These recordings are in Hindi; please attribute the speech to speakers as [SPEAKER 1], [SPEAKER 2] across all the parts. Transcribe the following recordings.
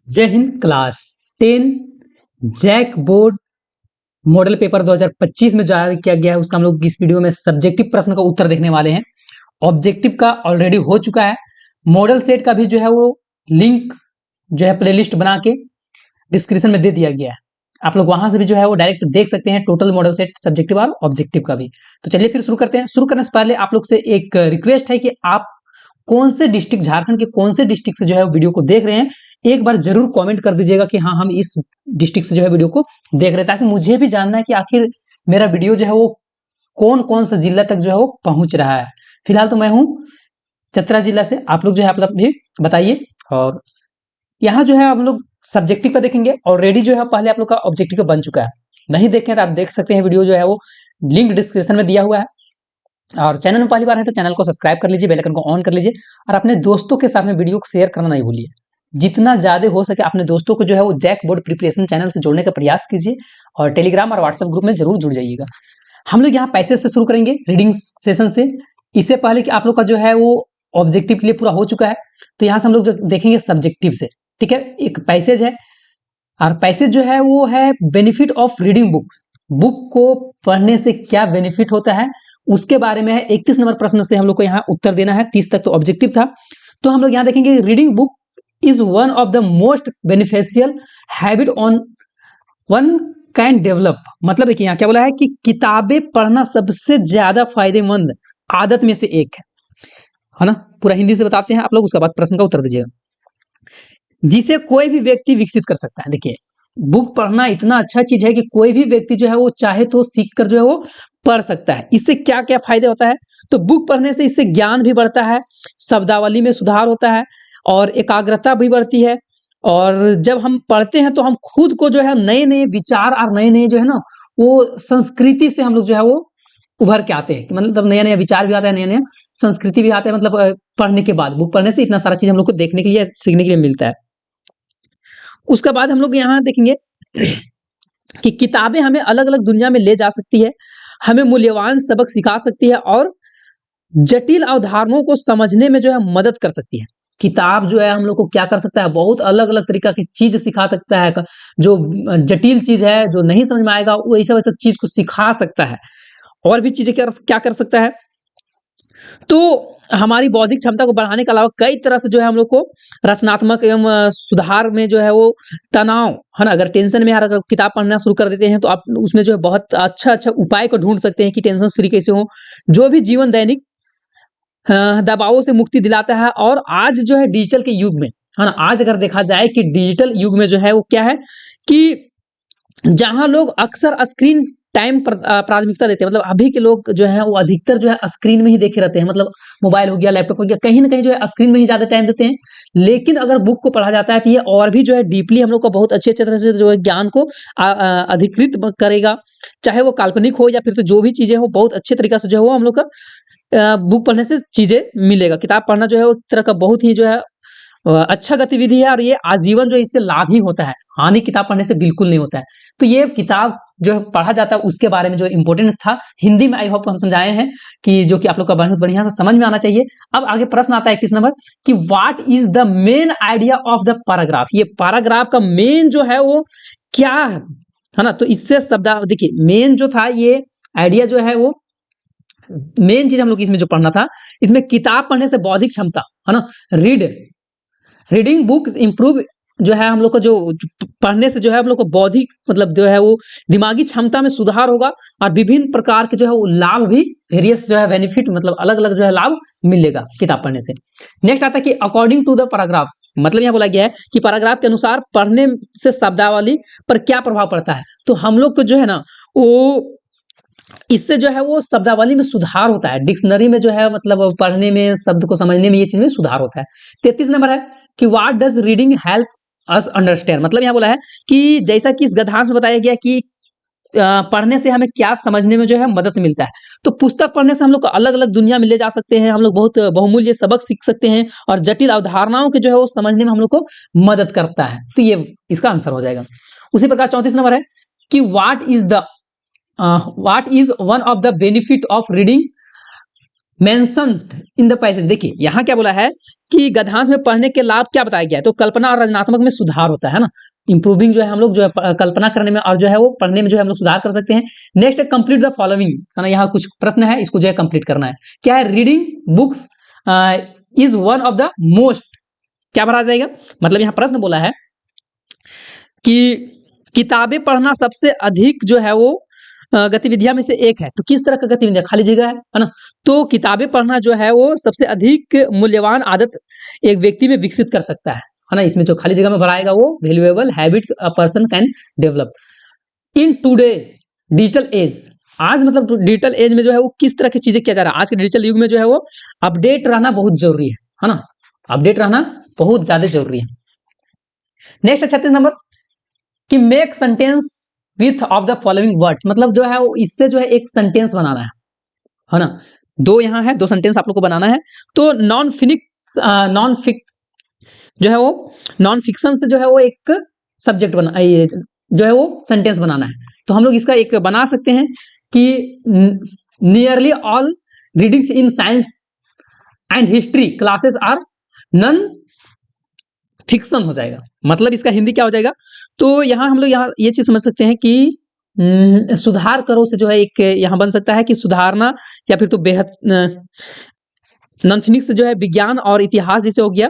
[SPEAKER 1] जय हिंद। Class 10 JAC board model paper 2025 में जारी किया गया है, उसका हम लोग इस वीडियो में सब्जेक्टिव प्रश्न का उत्तर देखने वाले हैं। ऑब्जेक्टिव का ऑलरेडी हो चुका है। मॉडल सेट का भी जो है वो लिंक जो है प्लेलिस्ट बना के डिस्क्रिप्शन में दे दिया गया है। आप लोग वहां से भी जो है वो डायरेक्ट देख सकते हैं, टोटल मॉडल सेट सब्जेक्टिव और ऑब्जेक्टिव का भी। तो चलिए फिर शुरू करते हैं। शुरू करने से पहले आप लोग से एक रिक्वेस्ट है कि आप कौन से डिस्ट्रिक्ट, झारखंड के कौन से डिस्ट्रिक्ट से जो है वीडियो को देख रहे हैं, एक बार जरूर कमेंट कर दीजिएगा कि हाँ हम इस डिस्ट्रिक्ट से जो है वीडियो को देख रहे हैं, ताकि मुझे भी जानना है कि आखिर मेरा वीडियो जो है वो कौन कौन सा जिला तक जो है वो पहुंच रहा है। फिलहाल तो मैं हूँ चतरा जिला से, आप लोग जो है आप लोग भी बताइए। और यहाँ जो है हम लोग सब्जेक्टिव का देखेंगे। ऑलरेडी जो है पहले आप लोग का ऑब्जेक्टिव का बन चुका है, नहीं देखें तो आप देख सकते हैं, वीडियो जो है वो लिंक डिस्क्रिप्शन में दिया हुआ है। और चैनल में पहली बार है तो चैनल को सब्सक्राइब कर लीजिए, बेल आइकन को ऑन कर लीजिए और अपने दोस्तों के साथ में वीडियो को शेयर करना नहीं भूलिए। जितना ज़्यादा हो सके अपने दोस्तों को जो है वो जैक बोर्ड प्रिपरेशन चैनल से जोड़ने का प्रयास कीजिए और टेलीग्राम और व्हाट्सएप ग्रुप में जरूर जुड़ जाइएगा। हम लोग यहाँ पैसेज से शुरू करेंगे, रीडिंग सेशन से। इससे पहले कि आप लोग का जो है वो ऑब्जेक्टिव के लिए पूरा हो चुका है, तो यहाँ से हम लोग जो देखेंगे सब्जेक्टिव से। ठीक है, एक पैसेज है और पैसेज जो है वो है benefit of reading books. Book को पढ़ने से क्या बेनिफिट होता है उसके बारे में है। 31 नंबर प्रश्न से हम लोग को यहाँ उत्तर देना है, 30 तक तो ऑब्जेक्टिव था। तो हम लोग यहाँ देखेंगे reading book is one of the most beneficial habit on one can develop. मतलब देखिए यहाँ क्या बोला है कि किताबें पढ़ना सबसे ज्यादा फायदेमंद आदत में से एक है ना। पूरा हिंदी से बताते हैं आप लोग, उसके बाद प्रश्न का उत्तर दीजिएगा। जिसे कोई भी व्यक्ति विकसित कर सकता है। देखिए बुक पढ़ना इतना अच्छा चीज है कि कोई भी व्यक्ति जो है वो चाहे तो सीख कर जो है वो पढ़ सकता है। इससे क्या क्या फायदे होता है, तो बुक पढ़ने से इससे ज्ञान भी बढ़ता है, शब्दावली में सुधार होता है और एकाग्रता भी बढ़ती है। और जब हम पढ़ते हैं तो हम खुद को जो है नए नए विचार और नए नए जो है ना वो संस्कृति से हम लोग जो है वो उभर के आते हैं। मतलब नया नया विचार भी आता है, नया नया संस्कृति भी आता है। मतलब पढ़ने के बाद, बुक पढ़ने से इतना सारा चीज हम लोग को देखने के लिए, सीखने के लिए मिलता है। उसके बाद हम लोग यहाँ देखेंगे कि किताबें हमें अलग अलग दुनिया में ले जा सकती है, हमें मूल्यवान सबक सिखा सकती है और जटिल अवधारणाओं को समझने में जो है मदद कर सकती है। किताब जो है हम लोग को क्या कर सकता है, बहुत अलग अलग तरीका की चीज सिखा सकता है। जो जटिल चीज है, जो नहीं समझ में आएगा, वो ऐसा वैसा चीज को सिखा सकता है। और भी चीजें क्या कर सकता है, तो हमारी बौद्धिक क्षमता को बढ़ाने के अलावा कई तरह से जो है हम लोग को रचनात्मक एवं सुधार में जो है वो तनाव है ना, अगर टेंशन में अगर किताब पढ़ना शुरू कर देते हैं तो आप उसमें जो है बहुत अच्छा अच्छा उपाय को ढूंढ सकते हैं कि टेंशन फ्री कैसे हो। जो भी जीवन दैनिक दबावों से मुक्ति दिलाता है। और आज जो है डिजिटल के युग में है ना, आज अगर देखा जाए कि डिजिटल युग में जो है वो क्या है कि जहां लोग अक्सर स्क्रीन टाइम प्राथमिकता देते हैं। मतलब अभी के लोग जो है वो अधिकतर जो है स्क्रीन में ही देखे रहते हैं। मतलब मोबाइल हो गया, लैपटॉप हो गया, कहीं ना कहीं जो है स्क्रीन में ही ज्यादा टाइम देते हैं। लेकिन अगर बुक को पढ़ा जाता है तो ये और भी जो है डीपली हम लोग को बहुत अच्छे अच्छे तरह से जो है ज्ञान को अधिकृत करेगा। चाहे वो काल्पनिक हो या फिर तो जो भी चीजें हो, बहुत अच्छे तरीके से जो है वो हम लोग का बुक पढ़ने से चीजें मिलेगा। किताब पढ़ना जो है वो एक तरह का बहुत ही जो है अच्छा गतिविधि है और ये आजीवन जो इससे लाभ ही होता है, हानि किताब पढ़ने से बिल्कुल नहीं होता है। तो ये किताब जो है पढ़ा जाता है उसके बारे में जो इंपॉर्टेंस था हिंदी में, आई होप हम समझाए हैं कि जो कि आप लोग का बहुत बढ़िया से समझ में आना चाहिए। अब आगे प्रश्न आता है 31 नंबर कि what is the main idea of the paragraph. ये पैराग्राफ का मेन जो है वो क्या है ना। तो इससे शब्द देखिए मेन जो था, ये आइडिया जो है वो मेन चीज हम लोग इसमें जो पढ़ना था, इसमें किताब पढ़ने से बौद्धिक क्षमता है ना, रीडिंग बुक्स इंप्रूव जो है हम लोग को, जो पढ़ने से जो है हम लोग को बौद्धिक मतलब जो है वो दिमागी क्षमता में सुधार होगा और विभिन्न प्रकार के जो है वो लाभ भी, वेरियस जो है बेनिफिट, मतलब अलग अलग जो है लाभ मिलेगा किताब पढ़ने से। नेक्स्ट आता है कि अकॉर्डिंग टू द पैराग्राफ। मतलब यहाँ बोला गया है कि पैराग्राफ के अनुसार पढ़ने से शब्दावली पर क्या प्रभाव पड़ता है। तो हम लोग को जो है ना वो इससे जो है वो शब्दावली में सुधार होता है, डिक्शनरी में जो है मतलब पढ़ने में, शब्द को समझने में, ये चीज में सुधार होता है। 33 नंबर है कि what does reading help us understand. मतलब यहाँ बोला है कि जैसा कि इस गद्यांश में बताया गया कि पढ़ने से हमें क्या समझने में जो है मदद मिलता है। तो पुस्तक पढ़ने से हम लोग अलग अलग दुनिया में ले जा सकते हैं, हम लोग बहुत बहुमूल्य सबक सीख सकते हैं और जटिल अवधारणाओं के जो है वो समझने में हम लोग को मदद करता है। तो ये इसका आंसर हो जाएगा। उसी प्रकार 34 नंबर है कि what is one of the benefit of reading mentioned in the passage. देखिए यहाँ क्या बोला है कि गद्यांश में पढ़ने के लाभ क्या बताया गया है, तो कल्पना और रचनात्मक में सुधार होता है ना, इंप्रूविंग जो है हम लोग जो है कल्पना करने में और जो है वो पढ़ने में जो है हम लोग सुधार कर सकते हैं। नेक्स्ट है कंप्लीट द फॉलोइंग, ना यहाँ कुछ प्रश्न है, इसको जो है कंप्लीट करना है। क्या है, reading books is one of the most, क्या भरा जाएगा, मतलब यहाँ प्रश्न बोला है कि किताबें पढ़ना सबसे अधिक जो है वो गतिविधियां में से एक है, तो किस तरह का गतिविधियां, खाली जगह है ना, तो किताबें पढ़ना जो है वो सबसे अधिक मूल्यवान आदत एक व्यक्ति में विकसित कर सकता है ना, इसमें जो खाली जगह में भराएगा वो valuable habits a person can develop in today digital age. आज मतलब डिजिटल एज में जो है वो किस तरह की चीजें किया जा रहा है, आज के डिजिटल युग में जो है वो अपडेट रहना बहुत जरूरी है ना, अपडेट रहना बहुत ज्यादा जरूरी है। नेक्स्ट 36 नंबर कि make sentence width of the following words, मतलब जो है वो इससे जो है एक सेंटेंस बनाना है ना, दो यहाँ है, दो सेंटेंस आप लोग को बनाना है। तो नॉन फिक जो है वो नॉन फिक्शन से जो है वो एक सब्जेक्ट बना, ये जो है वो सेंटेंस बनाना है। तो हम लोग इसका एक बना सकते हैं कि nearly all readings in science and history classes are non fiction हो जाएगा, मतलब इसका हिंदी क्या हो जाएगा, तो यहाँ हम लोग यहाँ ये चीज समझ सकते हैं कि सुधार करो से जो है एक यहाँ बन सकता है कि सुधारना, या फिर तो बेहद नॉन फिनिक्स जो है विज्ञान और इतिहास जैसे हो गया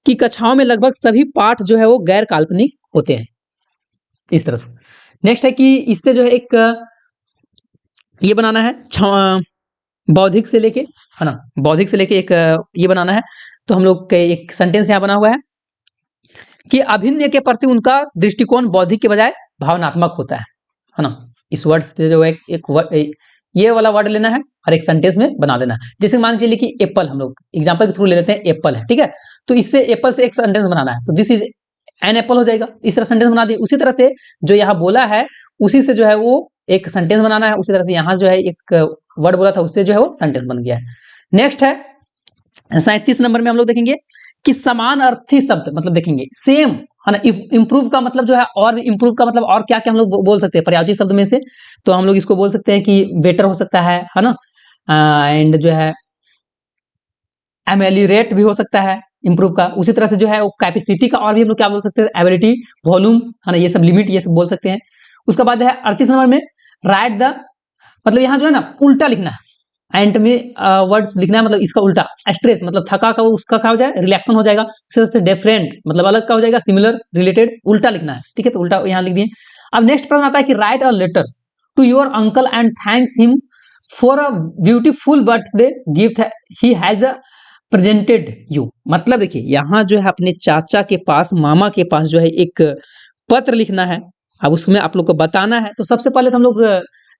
[SPEAKER 1] कि कक्षाओं में लगभग सभी पाठ जो है वो गैर काल्पनिक होते हैं, इस तरह से। नेक्स्ट है कि इससे जो है एक ये बनाना है बौद्धिक से लेके, है ना, बौद्धिक से लेके एक ये बनाना है। तो हम लोग एक सेंटेंस यहाँ बना हुआ है कि अभिनय के प्रति उनका दृष्टिकोण बौद्धिक के बजाय भावनात्मक होता है ना। इस वर्ड से जो एक ये वाला वर्ड लेना है और एक सेंटेंस में बना देना है। जैसे मान चलिए कि एप्पल, हम लोग एग्जांपल के थ्रू ले लेते हैं, एप्पल है, ठीक है, तो इससे एप्पल से एक सेंटेंस बनाना है, तो दिस इज एन एप्पल हो जाएगा, इस तरह सेंटेंस बना दिए। उसी तरह से जो यहाँ बोला है उसी से जो है वो एक सेंटेंस बनाना है, उसी तरह से यहाँ जो है एक वर्ड बोला था उससे जो है वो सेंटेंस बन गया है। नेक्स्ट है 37 नंबर में हम लोग देखेंगे कि समान अर्थी शब्द, मतलब देखेंगे सेम, है ना। इम्प्रूव का मतलब जो है, और इम्प्रूव का मतलब और क्या क्या हम लोग बोल सकते हैं पर्यायवाची शब्द में से, तो हम लोग इसको बोल सकते हैं कि बेटर हो सकता है ना, एंड जो है एमेलियरेट भी हो सकता है इम्प्रूव का। उसी तरह से जो है वो कैपेसिटी का और भी हम लोग क्या बोल सकते हैं, एबिलिटी, वॉल्यूम, है ना, ये सब लिमिट, ये सब बोल सकते हैं। उसके बाद है 38 नंबर में राइट द, मतलब यहाँ जो है ना उल्टा लिखना है, एंड में वर्ड्स लिखना है, मतलब इसका उल्टा, स्ट्रेस मतलब थका का उसका क्या हो जाए, रिलैक्सन हो जाएगा। उसी तरह से डिफरेंट मतलब अलग का हो जाएगा, सिमिलर, रिलेटेड, उल्टा लिखना है, ठीक है, तो उल्टा यहाँ लिख दिए। अब नेक्स्ट प्रश्न आता है कि write a letter to your uncle and thanks him for a beautiful birthday gift he has presented you, मतलब देखिए यहाँ जो है अपने चाचा के पास, मामा के पास जो है एक पत्र लिखना है। अब उसमें आप लोग को बताना है, तो सबसे पहले तो हम लोग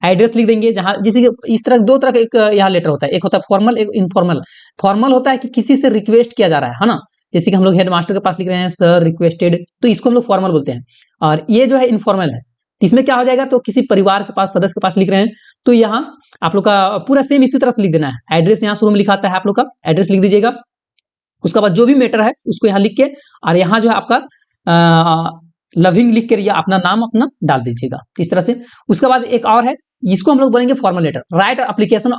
[SPEAKER 1] एड्रेस लिख देंगे, जहां जैसे कि इस तरह दो तरह का एक यहाँ लेटर होता है, एक होता है फॉर्मल, एक इनफॉर्मल। फॉर्मल होता है कि किसी से रिक्वेस्ट किया जा रहा है ना, जैसे कि हम लोग हेडमास्टर के पास लिख रहे हैं सर रिक्वेस्टेड, तो इसको हम लोग फॉर्मल बोलते हैं। और ये जो है इनफॉर्मल है, इसमें क्या हो जाएगा, तो किसी परिवार के पास, सदस्य के पास लिख रहे हैं, तो यहाँ आप लोग का पूरा सेम इसी तरह से लिख देना है। एड्रेस यहाँ शुरू में लिखा आता है, आप लोग का एड्रेस लिख दीजिएगा। उसके बाद जो भी मैटर है उसको यहाँ लिख के, और यहाँ जो है आपका लविंग लिख कर या अपना नाम अपना डाल दीजिएगा, इस तरह से। उसके बाद एक और है, इसको हम लोग बोलेंगे formal letter. Write application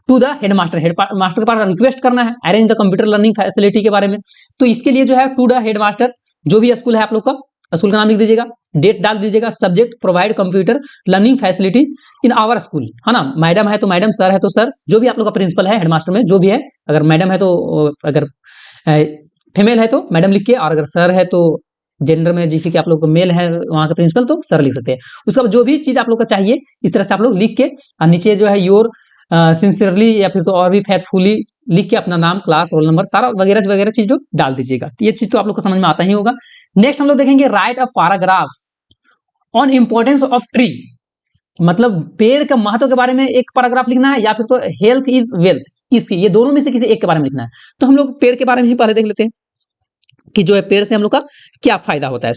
[SPEAKER 1] to the headmaster, headmaster के पास रिक्वेस्ट करना है arrange the computer learning facility के बारे में, तो इसके लिए जो है टू द हेडमास्टर, जो भी स्कूल है आप लोग का, स्कूल का नाम लिख दीजिएगा, डेट डाल दीजिएगा, subject provide computer learning facility in our school, है ना। मैडम है तो मैडम, सर है तो सर, जो भी आप लोग का प्रिंसिपल है हेडमास्टर में जो भी है, अगर मैडम है तो, अगर फीमेल है तो मैडम लिख के, और अगर सर है तो जेंडर में जैसे कि आप लोग मेल है वहां का प्रिंसिपल तो सर लिख सकते हैं। उसके बाद जो भी चीज आप लोग का चाहिए इस तरह से आप लोग लिख के, और नीचे जो है योर सिंसियरली या फिर तो और भी फेथफुली लिख के अपना नाम, क्लास, रोल नंबर, सारा वगैरह वगैरह चीज जो डाल दीजिएगा। ये चीज तो आप लोग को समझ में आता ही होगा। नेक्स्ट हम लोग देखेंगे right a paragraph on importance of tree, मतलब पेड़ के महत्व के बारे में एक पैराग्राफ लिखना है, या फिर तो हेल्थ इज वेल्थ, इसकी ये दोनों में से किसी एक के बारे में लिखना है। तो हम लोग पेड़ के बारे में ही पहले देख लेते हैं कि जो है पेड़ से हम लोग का क्या फायदा होता है।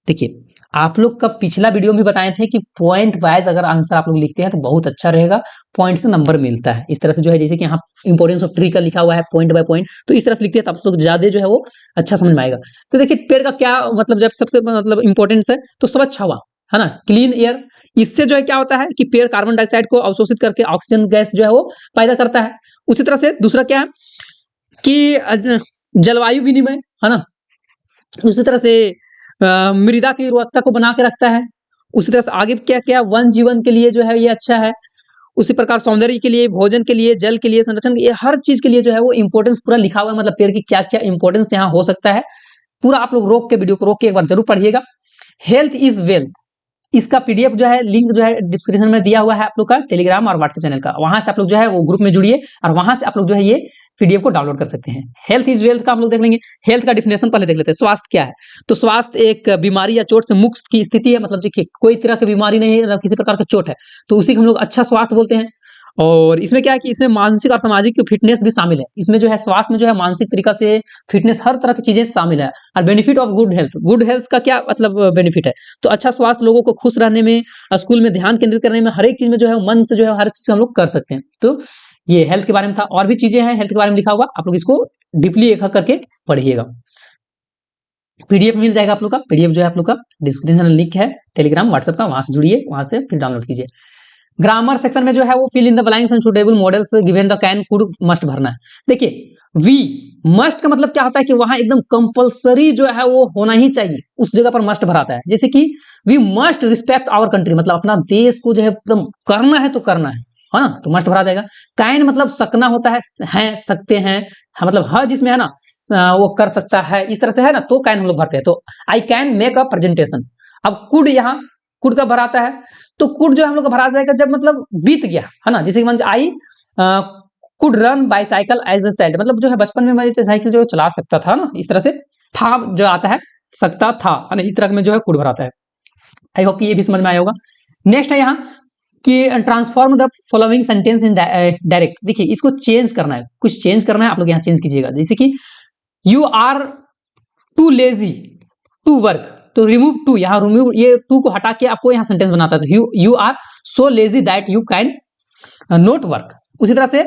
[SPEAKER 1] देखिए आप लोग का पिछला वीडियो में भी बताए थे कि पॉइंट वाइज अगर आंसर आप लोग लिखते हैं तो बहुत अच्छा रहेगा, पॉइंट से नंबर मिलता है। इस तरह से जो है, जैसे कि यहाँ इंपॉर्टेंस ऑफ ट्री का लिखा हुआ है पॉइंट बाय पॉइंट, तो इस तरह से लिखते हैं तब आप लोग ज्यादा जो है वो अच्छा समझ में आएगा। तो देखिए पेड़ का क्या मतलब, जब सबसे मतलब इंपॉर्टेंस है तो स्वच्छ हवा, है ना, क्लीन एयर, इससे जो है क्या होता है कि पेड़ कार्बन डाइऑक्साइड को अवशोषित करके ऑक्सीजन गैस जो है वो पैदा करता है। उसी तरह से दूसरा क्या है, कि जलवायु विनिमय, है ना? उसी तरह से मृदा की उर्वरकता को बना के रखता है। उसी तरह से आगे क्या-क्या वन जीवन के लिए जो है ये अच्छा है। उसी प्रकार सौंदर्य के लिए, भोजन के लिए, जल के लिए, संरक्षण के लिए, हर चीज़ के लिए जो है वो इम्पोर्टेंस पूरा लिखा हुआ है, मतलब पेड़ की क्या-क्या इम्पोर्टेंस यहाँ हो सकता है। पूरा आप लोग रोक के वीडियो को रोक के एक बार ज़रूर पढ़िएगा। हेल्थ इज़ वेल्थ, इसका पीडीएफ जो है लिंक जो है डिस्क्रिप्शन में दिया हुआ है आप लोग का टेलीग्राम और व्हाट्सएप चैनल का। वहां से आप लोग जो है वो ग्रुप में जुड़िए और वहां से आप लोग जो है ये पीडीएफ को डाउनलोड कर सकते हैं। हेल्थ इज वेल्थ का हम लोग देख लेंगे। हेल्थ का डिफिनेशन पहले देख लेते हैं। स्वास्थ्य क्या है? तो स्वास्थ्य एक बीमारी या चोट से मुक्त की स्थिति है, मतलब देखिए कोई तरह की बीमारी नहीं है, किसी प्रकार की चोट है तो उसी को हम लोग अच्छा स्वास्थ्य बोलते हैं। और इसमें क्या है कि इसमें मानसिक और सामाजिक फिटनेस भी शामिल है। इसमें जो है स्वास्थ्य में जो है मानसिक तरीका से फिटनेस, हर तरह की चीजें शामिल है। और बेनिफिट ऑफ गुड हेल्थ का क्या मतलब बेनिफिट है? तो अच्छा स्वास्थ्य लोगों को खुश रहने में, स्कूल में ध्यान केंद्रित करने में, हर एक चीज में जो है मन से जो है हर चीज हम लोग कर सकते हैं। तो ये हेल्थ के बारे में था। और भी चीजें हैं हेल्थ के बारे में लिखा हुआ, आप लोग इसको डीपली एक करके पढ़िएगा। पीडीएफ मिल जाएगा आप लोग का। पीडीएफ जो है आप लोग का डिस्क्रिप्शन में लिंक है टेलीग्राम व्हाट्सएप का, वहां से जुड़िए, वहां से फिर डाउनलोड कीजिए। ग्रामर सेक्शन में जो है वो fill in the blanks and suitable modals given the can could must भरना है। देखिए वी मस्ट का मतलब क्या होता है कि वहां एकदम कंपलसरी जो है वो होना ही चाहिए, उस जगह पर मस्ट भराता है। जैसे कि we must respect our country, मतलब अपना देश को जो है एकदम करना है तो करना है ना, तो मस्ट भरा जाएगा। कैन मतलब सकना होता है सकते हैं, हाँ, मतलब हर जिसमें है ना वो कर सकता है, इस तरह से है ना, तो कैन हम लोग भरते हैं। तो I can make a presentation. अब कुड, यहाँ कुड का भराता है, तो कुड जो हम लोग का भरा जाएगा जब मतलब बीत गया, है ना। जैसे कि I could run bicycle as a child, मतलब जो है बचपन में मैं साइकिल जो चला सकता था ना, इस तरह से था जो आता है सकता था, है ना, इस तरह में जो है कुड भराता है। आई होप कि ये भी समझ में आया होगा। नेक्स्ट है यहाँ कि transform the following sentence in direct. देखिए इसको चेंज करना है, कुछ चेंज करना है, आप लोग यहाँ चेंज कीजिएगा। जैसे कि you are too lazy to work, तो रिमूव टू, यहाँ रिमूव ये टू को हटा के आपको यहाँ सेंटेंस बनाता है। तो you are so lazy that you can not work. उसी तरह से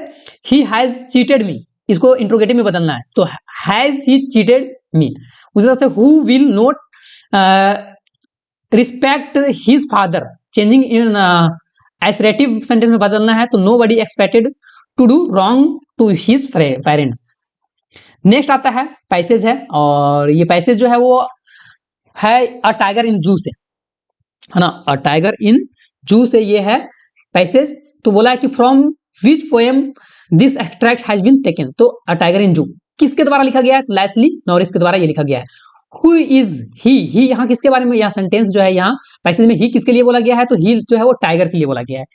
[SPEAKER 1] ही हैज चीटेड मी, इसको इंट्रोगेटिव में बदलना है, तो हैज ही चीटेड मी। उसी तरह से who will not respect his father, changing in assertive sentence में बदलना है, तो nobody expected to do wrong to his parents. Next आता है पैसेज है, और ये पैसेज जो है वो है अ टाइगर इन जू से, है ना, अ टाइगर इन जू से ये है पैसेज। तो बोला है कि from which poem this extract has been taken, तो अ टाइगर इन जू किसके द्वारा लिखा गया है? लेस्ली नॉरिस के द्वारा ये लिखा गया है। हु इज ही यहाँ किसके बारे में, यहाँ सेंटेंस जो है यहाँ पैसेज में ही किसके लिए बोला गया है? तो ही जो है वो टाइगर के लिए बोला गया है।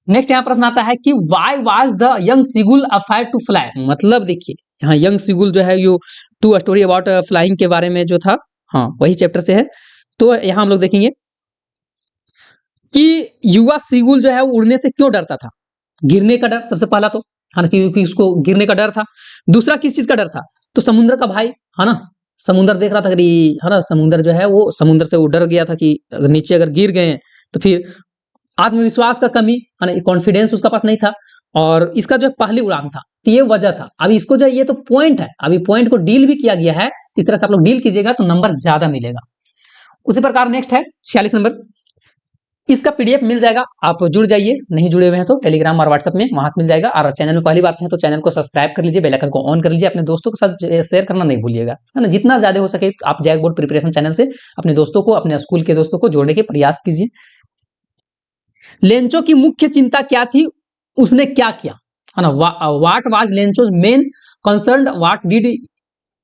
[SPEAKER 1] नेक्स्ट यहाँ प्रश्न आता है कि why was the young seagull afraid to fly, मतलब देखिए यहाँ यंग सीगुल जो है you to story about flying के बारे में जो था, हाँ वही चैप्टर से है। तो यहाँ हम लोग देखेंगे कि युवा सीगुल जो है वो उड़ने से क्यों डरता था? गिरने का डर सबसे पहला, तो है ना, क्योंकि उसको गिरने का डर था। दूसरा किस चीज का डर था? तो समुद्र का भाई, है ना, समुद्र देख रहा था कि है ना, समुद्र जो है वो समुद्र से वो डर गया था कि अगर नीचे अगर गिर गए तो फिर आत्मविश्वास का कमी, है ना, कॉन्फिडेंस उसका पास नहीं था, और इसका जो पहली उड़ान था, तो ये वजह था। अभी इसको जो ये तो पॉइंट है, अभी पॉइंट को डील भी किया गया है, इस तरह से आप लोग डील कीजिएगा तो नंबर ज्यादा मिलेगा। उसी प्रकार नेक्स्ट है 46 नंबर, इसका पीडीएफ मिल जाएगा, आप जुड़ जाइए, नहीं जुड़े हुए हैं तो टेलीग्राम और व्हाट्सएप में, वहां से मिल जाएगा। और चैनल में पहली बार हैं तो चैनल को सब्सक्राइब कर लीजिए, बेल आइकन को ऑन कर लीजिए, अपने दोस्तों के साथ शेयर करना नहीं भूलिएगा, है ना, जितना ज्यादा हो सके आप जैक बोर्ड प्रिपरेशन चैनल से अपने दोस्तों को, अपने स्कूल के दोस्तों को जोड़ने के प्रयास कीजिए। लेंचो की मुख्य चिंता क्या थी, उसने क्या किया, है ना, what was Lencho's main concern, what did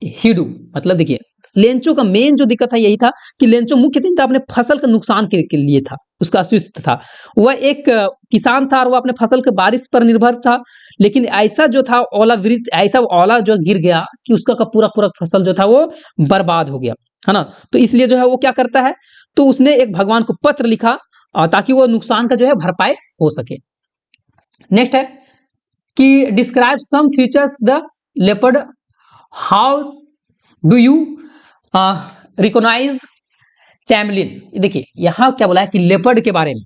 [SPEAKER 1] he do, मतलब देखिए लेंचो का मेन जो दिक्कत था यही था कि लेंचो मुख्य चिंता अपने फसल के नुकसान के लिए था, उसका अस्तित्व था। वह एक किसान था और वह अपने फसल के बारिश पर निर्भर था, लेकिन ऐसा जो था ओलावृष्टि, ऐसा ओला जो गिर गया कि उसका का पूरा पूरा फसल जो था वो बर्बाद हो गया, है ना। तो इसलिए जो है वो क्या करता है, तो उसने एक भगवान को पत्र लिखा ताकि वो नुकसान का जो है भरपाई हो सके। नेक्स्ट है कि describe some features the leopard, how do you recognise chameleon. देखिए यहाँ क्या बोला है कि लेपर्ड के बारे में,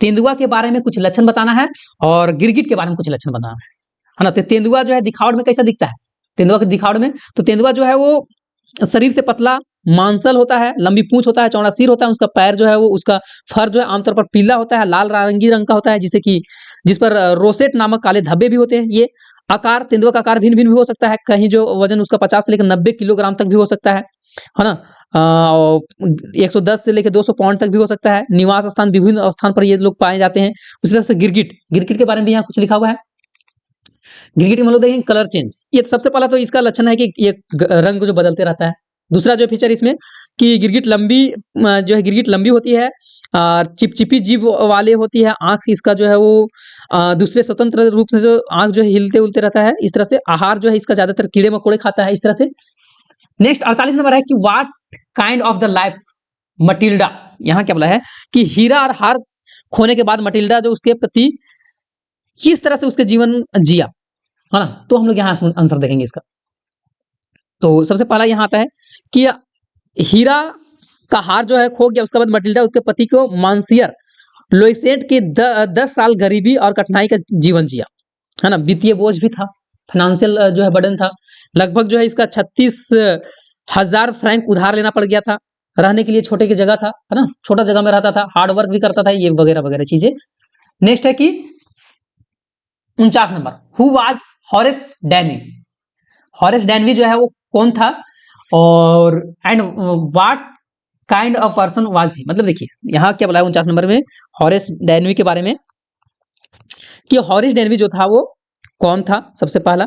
[SPEAKER 1] तेंदुआ के बारे में कुछ लक्षण बताना है, और गिरगिट के बारे में कुछ लक्षण बताना है ना। तो तेंदुआ जो है दिखावट में कैसा दिखता है? तेंदुआ के दिखावट में, तो तेंदुआ जो है वो शरीर से पतला, मांसल होता है, लंबी पूंछ होता है, चौड़ा सिर होता है, उसका पैर जो है वो, उसका फर जो है आमतौर पर पीला होता है, लाल नारंगी रंग का होता है, जिसे कि जिस पर रोसेट नामक काले धब्बे भी होते हैं ये। आकार, तेंदुआ का आकार भिन्न भिन्न भी हो सकता है, कहीं जो वजन उसका 50 से लेकर 90 किलोग्राम तक भी हो सकता है ना। 110 से लेकर 200 पाउंड तक भी हो सकता है। निवास स्थान, विभिन्न स्थान पर ये लोग पाए जाते हैं। उसी तरह से गिरगिट, गिरगिट के बारे में भी यहाँ कुछ लिखा हुआ है। गिरगिट में लोग देखेंगे कलर चेंज, ये सबसे पहला तो इसका लक्षण है कि ये रंग जो बदलते रहता है। दूसरा जो फीचर इसमें कि गिरगिट लंबी जो है गिरगिट लंबी होती है, चिपचिपी जीभ वाले होती है, आंख इसका जो है वो दूसरे स्वतंत्र रूप से जो आंख जो है हिलते उलते रहता है। इस तरह से आहार जो है इसका ज्यादातर कीड़े मकोड़े खाता है, इस तरह से। नेक्स्ट 48 नंबर है कि what kind of the life Matilda, यहाँ क्या बोला है कि हीरा और हार खोने के बाद मटिल्डा जो उसके प्रति किस तरह से उसके जीवन जिया, है ना। तो हम लोग यहाँ आंसर देखेंगे इसका। तो सबसे पहला यहाँ आता है कि हीरा का हार जो है खो गया, उसके बाद मटिल्डा उसके पति को मानसियर लोइसेंट के 10 साल गरीबी और कठिनाई का जीवन जिया, है ना। वित्तीय बोझ भी था, फाइनेंशियल जो है बर्डन था। लगभग जो है इसका 36,000 फ्रैंक उधार लेना पड़ गया था। रहने के लिए छोटे की जगह था, है ना, छोटा जगह में रहता था, हार्ड वर्क भी करता था, ये वगैरह वगैरह चीजें। नेक्स्ट है कि 49 नंबर, who was Horace Danby, Horace Danby जो है वो कौन था और and what kind of person was he, मतलब देखिए यहाँ क्या बोला है 49 नंबर में हॉरेस डैनवी के बारे में कि हॉरेस डैनवी जो था वो कौन था सबसे पहला,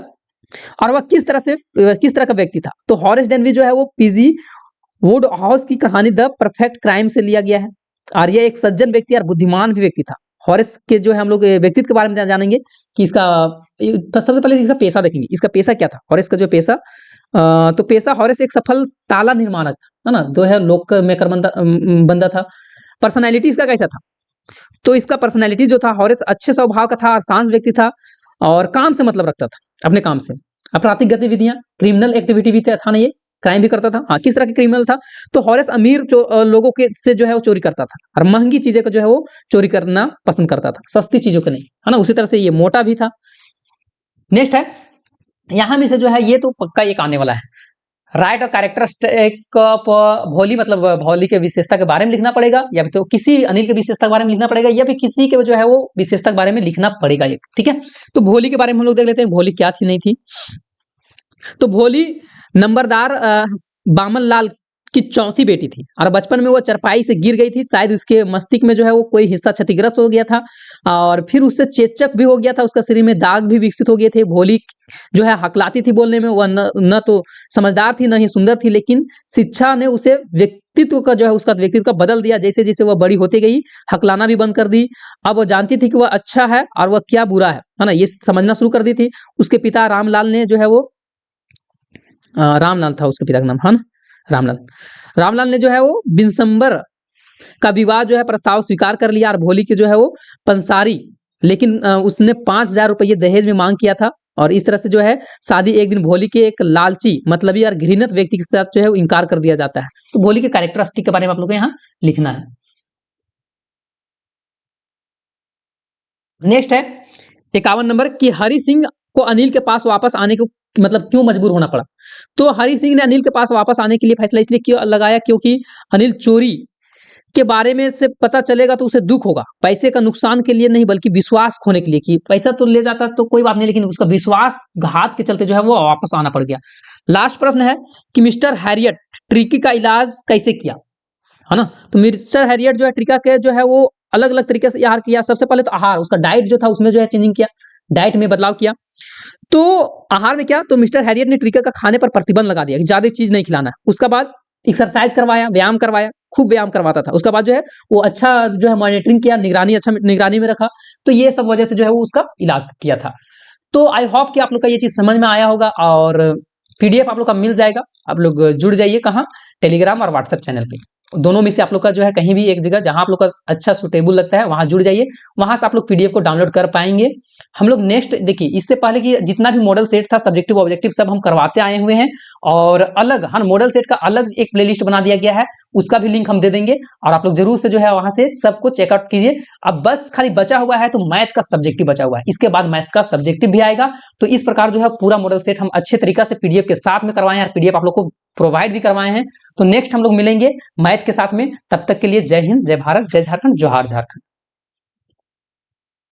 [SPEAKER 1] और वह किस तरह का व्यक्ति था। तो हॉरेस डैनवी जो है वो पीजी वुड हाउस की कहानी द परफेक्ट क्राइम से लिया गया है, और यह एक सज्जन व्यक्ति और बुद्धिमान भी व्यक्ति था। हॉरेस के जो है हम लोग व्यक्तित्व के बारे में जानेंगे कि इसका सबसे पहले इसका पेशा देखेंगे, इसका पेशा क्या था। हॉरेस का जो पेशा तो पेशा हॉरेस एक सफल ताला निर्माणक था, है ना, जो है लोक मेकर बंदा था। पर्सनैलिटी इसका कैसा था, तो इसका पर्सनैलिटी जो था हॉरेस अच्छे स्वभाव का था और शांत व्यक्ति था और काम से मतलब रखता था, अपने काम से। आपराधिक गतिविधियां, क्रिमिनल एक्टिविटी भी था ना, ये क्राइम भी करता था। हाँ, किस तरह के क्रिमिनल था, तो हॉरेस अमीर लोगों के से जो है वो चोरी करता था और महंगी चीजें को जो है वो चोरी करना पसंद करता था, सस्ती चीजों को नहीं, है ना। उसी तरह से ये मोटा भी था। नेक्स्ट है यहां में से जो है ये तो पक्का एक आने वाला है, राइट और कैरेक्टरिस्टिक ऑफ भोली, मतलब भोली के विशेषता के बारे में लिखना पड़ेगा, या तो किसी अनिल के विशेषता के बारे में लिखना पड़ेगा, या फिर किसी के जो है वो विशेषता के बारे में लिखना पड़ेगा एक, ठीक है। तो भोली के बारे में हम लोग देख लेते हैं, भोली क्या थी नहीं थी। तो भोली नंबरदार बामन लाल की चौथी बेटी थी और बचपन में वो चरपाई से गिर गई थी, शायद उसके मस्तिष्क में जो है वो कोई हिस्सा क्षतिग्रस्त हो गया था और फिर उससे चेचक भी हो गया था, उसका शरीर में दाग भी विकसित हो गए थे। भोली जो है हकलाती थी बोलने में, वह न तो समझदार थी न ही सुंदर थी, लेकिन शिक्षा ने उसे व्यक्तित्व का जो है उसका व्यक्तित्व का बदल दिया। जैसे जैसे वह बड़ी होती गई हकलाना भी बंद कर दी। अब वह जानती थी कि वह अच्छा है और वह क्या बुरा है ना, ये समझना शुरू कर दी थी। उसके पिता रामलाल ने जो है वो रामलाल था उसके पिता का नाम, है ना, रामलाल ने जो है वो बिनसंबर का विवाह जो है प्रस्ताव स्वीकार कर लिया और भोली की जो है वो पंसारी, लेकिन उसने 5,000 रुपये दहेज में मांग किया था और इस तरह से जो है शादी एक दिन भोली के एक लालची मतलबी और घृणित व्यक्ति के साथ जो है वो इनकार कर दिया जाता है। तो भोली के कैरेक्टरिस्टिक के बारे में आप लोग को यहाँ लिखना है। नेक्स्ट है 51 नंबर कि हरि सिंह को अनिल के पास वापस आने को मतलब क्यों मजबूर होना पड़ा। तो हरि सिंह ने अनिल के पास वापस आने के लिए फैसला इसलिए क्यों लगाया, क्योंकि अनिल चोरी के बारे में से पता चलेगा तो उसे दुख होगा, पैसे का नुकसान के लिए नहीं बल्कि विश्वास खोने के लिए, कि पैसा तो ले जाता तो कोई बात नहीं लेकिन उसका विश्वास घात के चलते जो है वो वापस आना पड़ गया। लास्ट प्रश्न है कि मिस्टर हैरियट ट्रिकी का इलाज कैसे किया, है ना। तो मिस्टर हैरियट जो है ट्रिका के जो है वो अलग अलग तरीके से आहार किया। सबसे पहले तो आहार, उसका डाइट जो था उसमें जो है चेंजिंग किया, डाइट में बदलाव किया। तो आहार में क्या, तो मिस्टर हैरियट ने ट्रिका का खाने पर प्रतिबंध लगा दिया कि ज्यादा चीज नहीं खिलाना। उसके बाद एक्सरसाइज करवाया, व्यायाम करवाया, खूब व्यायाम करवाता था। उसके बाद जो है वो अच्छा जो है मॉनिटरिंग किया, निगरानी में रखा। तो ये सब वजह से जो है वो उसका इलाज किया था। तो आई होप कि आप लोग का ये चीज समझ में आया होगा और पीडीएफ आप लोग का मिल जाएगा। आप लोग जुड़ जाइए, कहाँ, टेलीग्राम और व्हाट्सएप चैनल पे, दोनों में से आप लोग का जो है कहीं भी एक जगह जहां आप लोग का अच्छा सुटेबल लगता है वहां जुड़ जाइए, वहां से आप लोग पीडीएफ को डाउनलोड कर पाएंगे। हम लोग नेक्स्ट देखिए, इससे पहले कि जितना भी मॉडल सेट था सब्जेक्टिव ऑब्जेक्टिव सब हम करवाते आए हुए हैं और अलग हर मॉडल सेट का अलग एक प्लेलिस्ट बना दिया गया है, उसका भी लिंक हम दे देंगे और आप लोग जरूर से जो है वहां से सबको चेकआउट कीजिए। अब बस खाली बचा हुआ है तो मैथ का सब्जेक्टिव बचा हुआ है, इसके बाद मैथ का सब्जेक्टिव भी आएगा। तो इस प्रकार जो है पूरा मॉडल सेट हम अच्छे तरीका से पीडीएफ के साथ में करवाए हैं और पीडीएफ आप लोग को प्रोवाइड भी करवाए हैं। तो नेक्स्ट हम लोग मिलेंगे मैथ के साथ में, तब तक के लिए जय हिंद, जय भारत, जय झारखंड, जोहार झारखंड।